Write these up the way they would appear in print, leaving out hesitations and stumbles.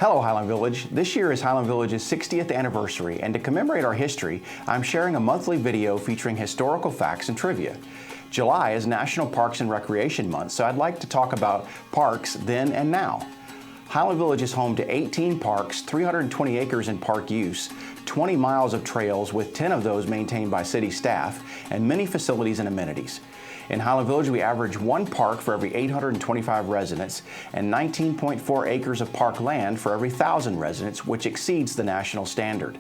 Hello Highland Village. This year is Highland Village's 60th anniversary, and to commemorate our history, I'm sharing a monthly video featuring historical facts and trivia. July is National Parks and Recreation Month, so I'd like to talk about parks then and now. Highland Village is home to 18 parks, 320 acres in park use, 20 miles of trails with 10 of those maintained by city staff, and many facilities and amenities. In Highland Village, we average one park for every 825 residents and 19.4 acres of park land for every 1,000 residents, which exceeds the national standard.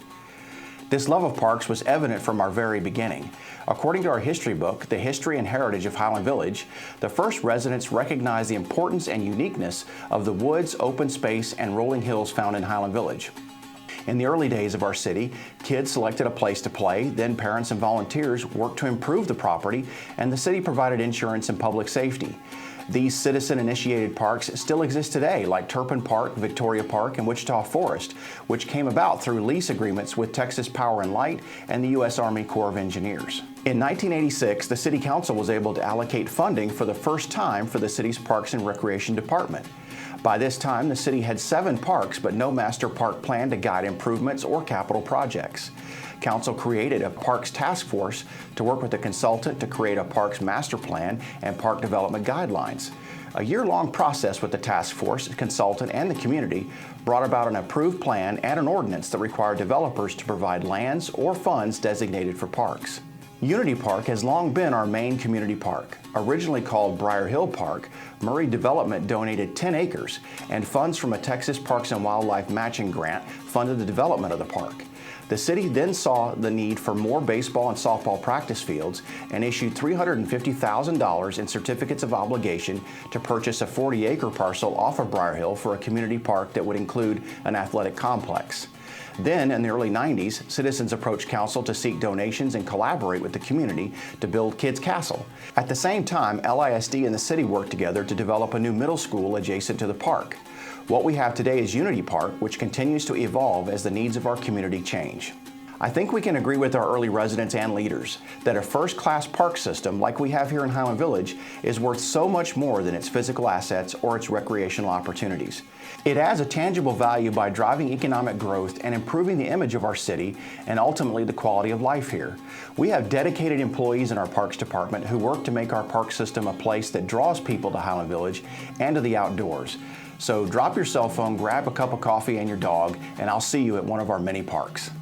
This love of parks was evident from our very beginning. According to our history book, The History and Heritage of Highland Village, the first residents recognized the importance and uniqueness of the woods, open space, and rolling hills found in Highland Village. In the early days of our city, kids selected a place to play, then parents and volunteers worked to improve the property, and the city provided insurance and public safety. These citizen-initiated parks still exist today, like Turpin Park, Victoria Park, and Wichita Forest, which came about through lease agreements with Texas Power and Light and the U.S. Army Corps of Engineers. In 1986, the City Council was able to allocate funding for the first time for the city's Parks and Recreation Department. By this time, the city had 7 parks, but no master park plan to guide improvements or capital projects. Council created a Parks Task Force to work with a consultant to create a Parks Master Plan and Park Development Guidelines. A year-long process with the task force, consultant, and the community brought about an approved plan and an ordinance that required developers to provide lands or funds designated for parks. Unity Park has long been our main community park. Originally called Briar Hill Park, Murray Development donated 10 acres, and funds from a Texas Parks and Wildlife matching grant funded the development of the park. The city then saw the need for more baseball and softball practice fields and issued $350,000 in certificates of obligation to purchase a 40-acre parcel off of Briar Hill for a community park that would include an athletic complex. Then, in the early 90s, citizens approached council to seek donations and collaborate with the community to build Kids Castle. At the same time, LISD and the city worked together to develop a new middle school adjacent to the park. What we have today is Unity Park, which continues to evolve as the needs of our community change. I think we can agree with our early residents and leaders that a first-class park system like we have here in Highland Village is worth so much more than its physical assets or its recreational opportunities. It adds a tangible value by driving economic growth and improving the image of our city and ultimately the quality of life here. We have dedicated employees in our Parks Department who work to make our park system a place that draws people to Highland Village and to the outdoors. So drop your cell phone, grab a cup of coffee and your dog, and I'll see you at one of our many parks.